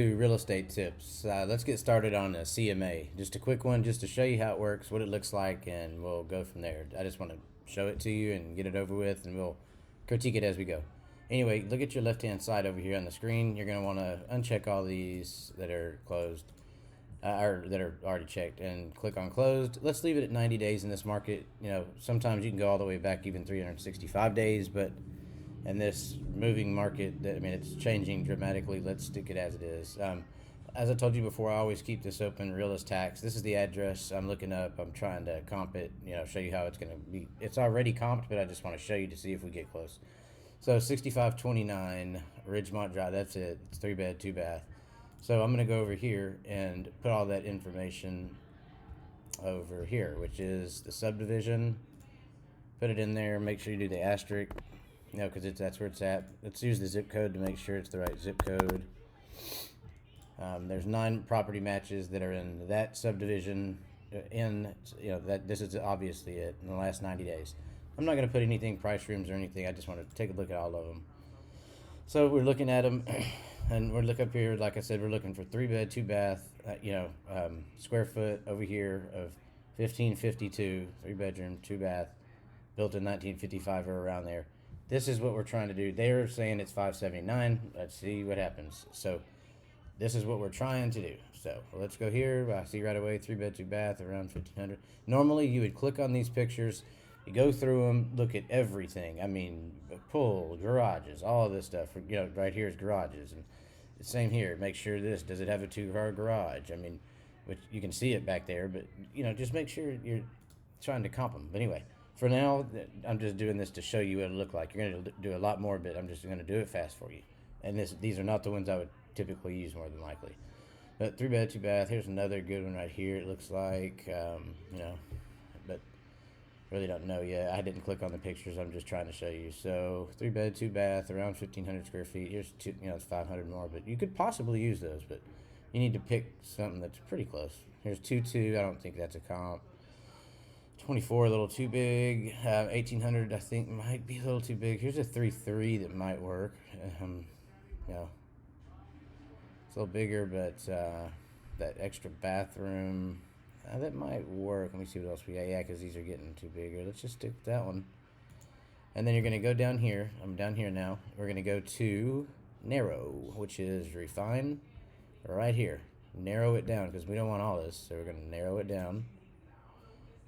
to real estate tips. Let's get started on a CMA. Just a quick one, just to show you how it works, what it looks like, and we'll go from there. I just want to show it to you and get it over with, and we'll critique it as we go. Anyway, look at your left-hand side over here on the screen. You're going to want to uncheck all these that are closed, or that are already checked, and click on closed. Let's leave it at 90 days in this market. Sometimes you can go all the way back even 365 days, but in this moving market, it's changing dramatically. Let's stick it as it is. As I told you before, I always keep this open. Realist tax. This is the address I'm looking up. I'm trying to comp it. Show you how it's going to be. It's already comped, but I just want to show you to see if we get close. So 6529 Ridgemont Drive. That's it. It's 3-bed, 2-bath. So I'm going to go over here and put all that information over here, which is the subdivision. Put it in there. Make sure you do the asterisk. Because that's where it's at. Let's use the zip code to make sure it's the right zip code. There's 9 property matches that are in that subdivision. This is obviously it in the last 90 days. I'm not going to put anything price rooms or anything. I just want to take a look at all of them. So we're looking at them, and we're looking up here. Like I said, we're looking for 3-bed, 2-bath. Square foot over here of 1552, 3-bedroom, 2-bath, built in 1955 or around there. This is what we're trying to do. They're saying it's 579. Let's see what happens. So this is what we're trying to do. So let's go here. I see right away 3-bed, 2-bath around 1500. Normally you would click on these pictures, you go through them, look at everything. Pool, garages, all of this stuff. Right here is garages, and the same here. Make sure does it have a 2-car garage? Which you can see it back there, but just make sure you're trying to comp them. But anyway. For now, I'm just doing this to show you what it look like. You're going to do a lot more, but I'm just going to do it fast for you. And these are not the ones I would typically use more than likely. But 3-bed, 2-bath. Here's another good one right here. It looks like, but really don't know yet. I didn't click on the pictures. I'm just trying to show you. So 3-bed, 2-bath, around 1,500 square feet. Here's it's 500 more, but you could possibly use those. But you need to pick something that's pretty close. Here's 2.2. I don't think that's a comp. 24, a little too big. 1800, I think, might be a little too big. Here's a 3.3 that might work. It's a little bigger, but that extra bathroom, that might work. Let me see what else we got. Yeah, because these are getting too bigger. Let's just stick with that one. And then you're going to go down here. I'm down here now. We're going to go to narrow, which is refine right here. Narrow it down because we don't want all this, so we're going to narrow it down.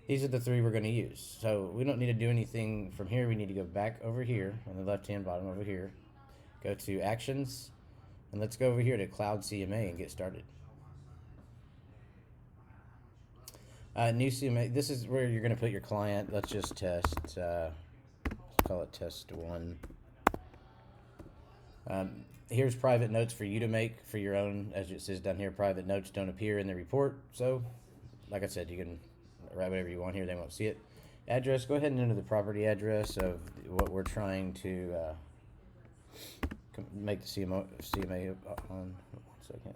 These are the 3 we're going to use. So we don't need to do anything from here. We need to go back over here on the left-hand bottom over here. Go to Actions. And let's go over here to Cloud CMA and get started. New CMA. This is where you're going to put your client. Let's just test. Let's call it test 1. Here's private notes for you to make for your own. As it says down here, private notes don't appear in the report. So, like I said, you can write whatever you want here. They won't see it. Address. Go ahead and enter the property address of what we're trying to make the CMA on. 1 second.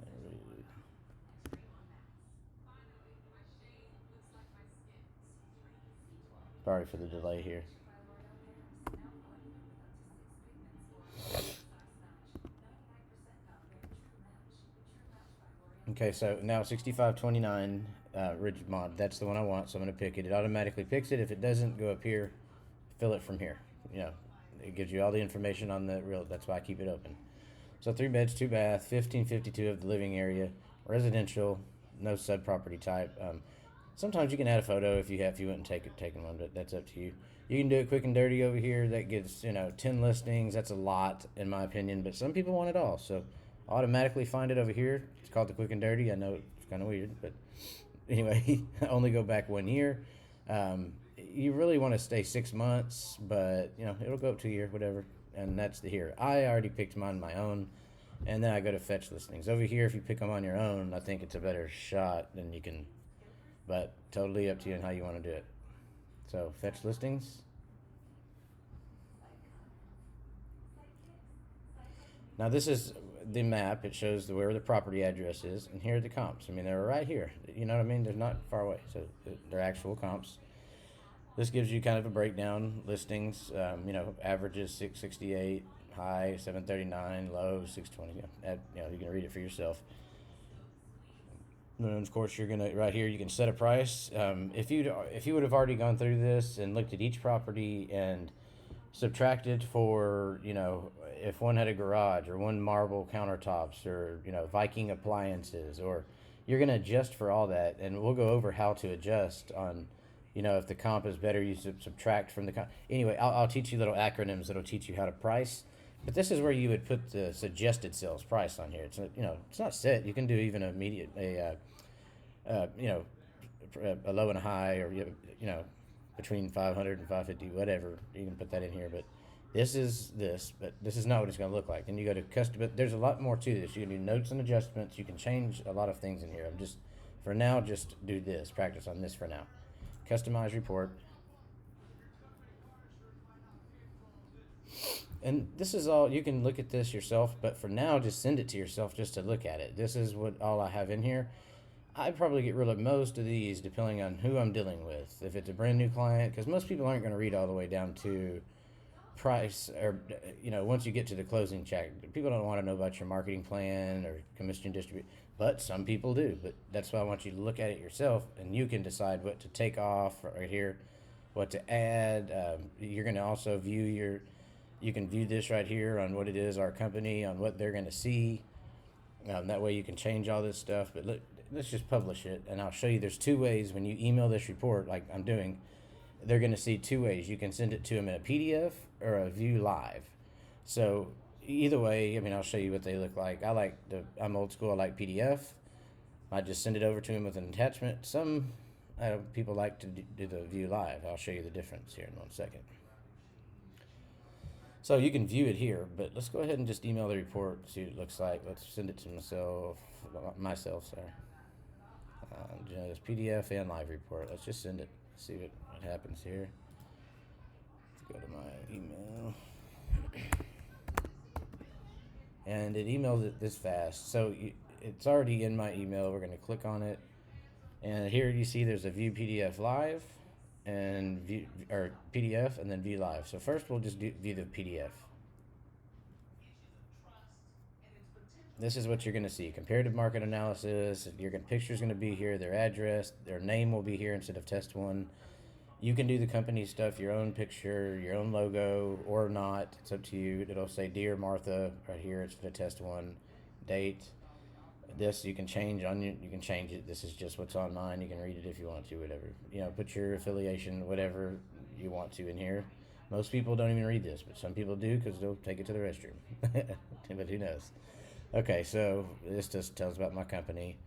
Sorry for the delay here. Okay, so now 6529 Ridgemont. That's the one I want, so I'm going to pick it. It automatically picks it. If it doesn't, go up here, fill it from here. It gives you all the information on the real. That's why I keep it open. So 3 beds, 2-bath, 1552 of the living area, residential, no sub property type. Sometimes you can add a photo if you wouldn't taken one, but that's up to you. You can do it quick and dirty over here. That gets 10 listings. That's a lot in my opinion, but some people want it all. So automatically find it over here. It's called the quick and dirty. I know it's kind of weird, but anyway, only go back 1 year. You really want to stay 6 months, but it'll go up to a year, whatever. And that's the here. I already picked mine my own, and then I go to fetch listings. Over here, if you pick them on your own, I think it's a better shot than you can, but totally up to you and how you want to do it. So fetch listings. Now this is the map. It shows where the property address is, and here are the comps. They're right here. You know what I mean? They're not far away, so they're actual comps. This gives you kind of a breakdown. Listings, averages 668, high 739, low 620. You can read it for yourself. And of course, you're gonna right here. You can set a price. If you would have already gone through this and looked at each property and subtracted for if one had a garage or one marble countertops or Viking appliances, or you're gonna adjust for all that, and we'll go over how to adjust on if the comp is better, you subtract from the comp. Anyway, I'll teach you little acronyms that'll teach you how to price. But this is where you would put the suggested sales price on here. It's not set. You can do even uh, you know, a low and a high, or between 500 and 550, whatever. You can put that in here, but this is but this is not what it's going to look like. And you go to custom, but there's a lot more to this. You can do notes and adjustments. You can change a lot of things in here. For now, just do this. Practice on this for now. Customize report. And this is all, you can look at this yourself, but for now, just send it to yourself just to look at it. This is all I have in here. I probably get rid of most of these depending on who I'm dealing with. If it's a brand new client, because most people aren't going to read all the way down to price, or once you get to the closing check, people don't want to know about your marketing plan or commission distribution, but some people do. But that's why I want you to look at it yourself, and you can decide what to take off right here, what to add. You're going to also you can view this right here on what it is, our company, on what they're going to see. That way you can change all this stuff. But let's just publish it, and I'll show you there's two ways when you email this report like I'm doing. They're going to see two ways. You can send it to them in a PDF or a view live. So either way, I'll show you what they look like. I'm old school. I like PDF. I just send it over to them with an attachment. Some people like to do the view live. I'll show you the difference here in 1 second. So you can view it here, but let's go ahead and just email the report, see what it looks like. Let's send it to myself, sorry. Just PDF and live report. Let's just send it, see what happens here. Let's go to my email. And it emails it this fast. So it's already in my email. We're going to click on it. And here you see there's a view PDF live and view, or PDF and then view live. So first we'll just view the PDF. This is what you're going to see. Comparative market analysis. Your picture's going to be here. Their address, their name will be here instead of test one. You can do the company stuff, your own picture, your own logo, or not. It's up to you. It'll say Dear Martha right here instead of test one. Date. This you can change you can change it. This is just what's on mine. You can read it if you want to, whatever. Put your affiliation, whatever you want to in here. Most people don't even read this, but some people do because they'll take it to the restroom. But who knows? Okay, so this just tells about my company.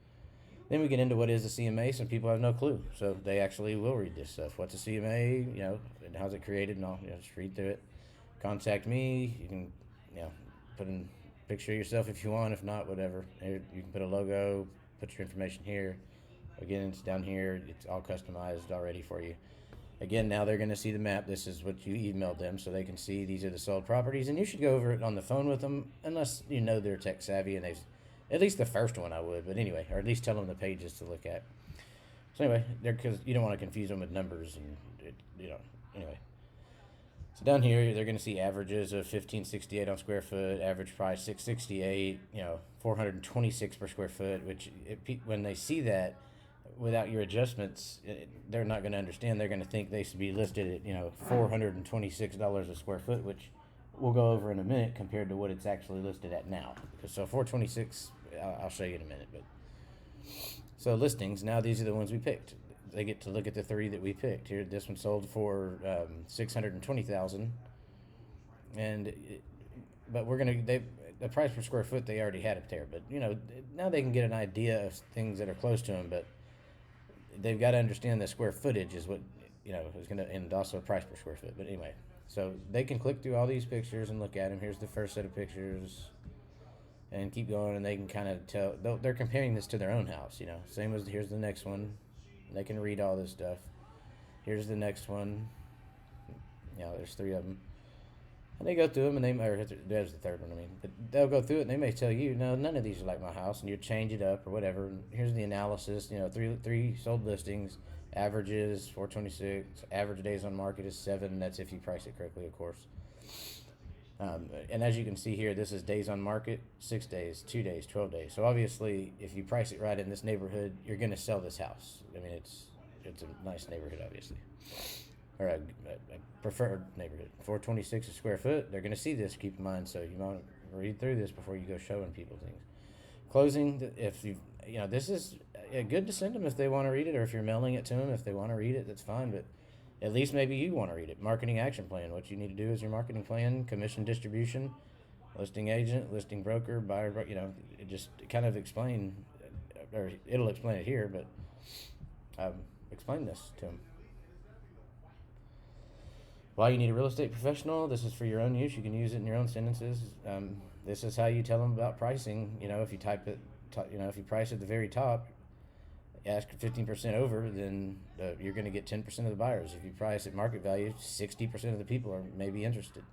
Then we get into what is the CMA. Some people have no clue, so they actually will read this stuff. What's a CMA? And how's it created and all. Just read through it. Contact me. You can, put in picture of yourself if you want. If not, whatever. Here, you can put a logo. Put your information here. Again, it's down here. It's all customized already for you. Again, now they're going to see the map. This is what you emailed them, so they can see these are the sold properties. And you should go over it on the phone with them, unless they're tech savvy and at least the first one I would. But anyway, or at least tell them the pages to look at. So anyway, because you don't want to confuse them with numbers and anyway. So down here, they're going to see averages of 1568 on square foot, average price 668, 426 per square foot. Which when they see that, without your adjustments, they're not going to understand. They're going to think they should be listed at $426 a square foot, which we'll go over in a minute compared to what it's actually listed at now. So 426, I'll show you in a minute. But so listings, now these are the ones we picked. They get to look at the three that we picked. Here, this one sold for $620,000, but the price per square foot they already had it there. But now they can get an idea of things that are close to them. But they've got to understand the square footage is what is going to, and also price per square foot. But anyway, so they can click through all these pictures and look at them. Here's the first set of pictures. And keep going, and they can kind of tell. They're comparing this to their own house, Same as here's the next one. They can read all this stuff. Here's the next one. There's three of them. And they go through them, and there's the third one, But they'll go through it, and they may tell you, no, none of these are like my house, and you change it up or whatever. And here's the analysis, three sold listings, averages, 426. Average days on market is 7. That's if you price it correctly, of course. And as you can see here, this is days on market, 6 days, 2 days, 12 days. So obviously, if you price it right in this neighborhood, you're going to sell this house. I mean, it's a nice neighborhood, obviously, or a preferred neighborhood. 426 a square foot. They're going to see this. Keep in mind, so you want to read through this before you go showing people things. Closing. If this is good to send them if they want to read it, or if you're mailing it to them if they want to read it, that's fine. But at least maybe you want to read it. Marketing action plan. What you need to do is your marketing plan, commission distribution, listing agent, listing broker, buyer. It just kind of explain, or it'll explain it here, but explain this to them. Why you need a real estate professional. This is for your own use. You can use it in your own sentences. This is how you tell them about pricing. If you type it, if you price at the very top, ask 15% over, then you're going to get 10% of the buyers. If you price at market value, 60% of the people are maybe interested.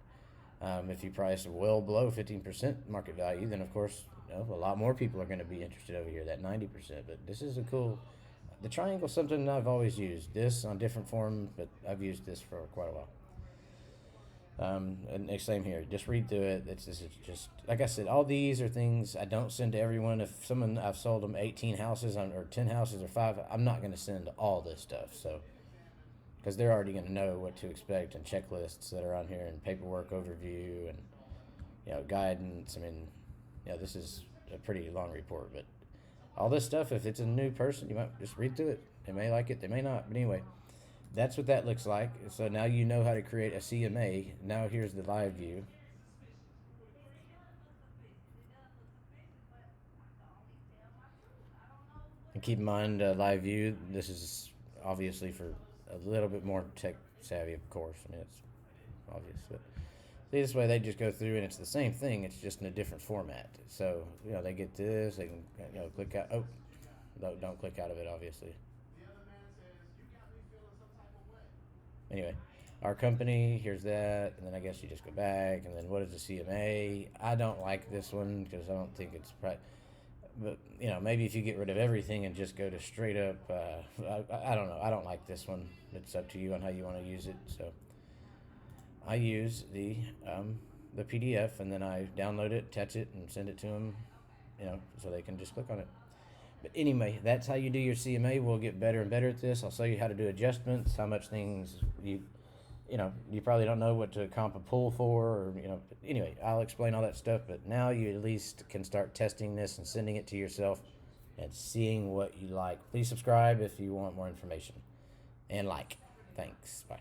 If you price well below 15% market value, then of course a lot more people are going to be interested over here, that 90%. But this is the triangle is something I've always used. This on different forms, but I've used this for quite a while. And same here. Just read through it. It's just like I said. All these are things I don't send to everyone. If I've sold them 18 houses or 10 houses or 5, I'm not going to send all this stuff. So, because they're already going to know what to expect, and checklists that are on here, and paperwork overview, and guidance. I mean, this is a pretty long report, but all this stuff. If it's a new person, you might just read through it. They may like it. They may not. But anyway. That's what that looks like. So now you know how to create a CMA. Now here's the live view. And keep in mind, live view, this is obviously for a little bit more tech savvy, of course. I mean, it's obvious. But see, this way they just go through and it's the same thing. It's just in a different format. So, they get this. They can, click out. Oh, don't click out of it, obviously. Anyway, our company, here's that, and then I guess you just go back, and then what is the CMA? I don't like this one because I don't think it's right. But, maybe if you get rid of everything and just go to straight up, I don't know. I don't like this one. It's up to you on how you want to use it. So I use the PDF, and then I download it, attach it, and send it to them, so they can just click on it. But anyway, that's how you do your CMA. We'll get better and better at this. I'll show you how to do adjustments, how much things you probably don't know what to comp a pool for, or, anyway, I'll explain all that stuff. But now you at least can start testing this and sending it to yourself and seeing what you like. Please subscribe if you want more information, and like. Thanks. Bye.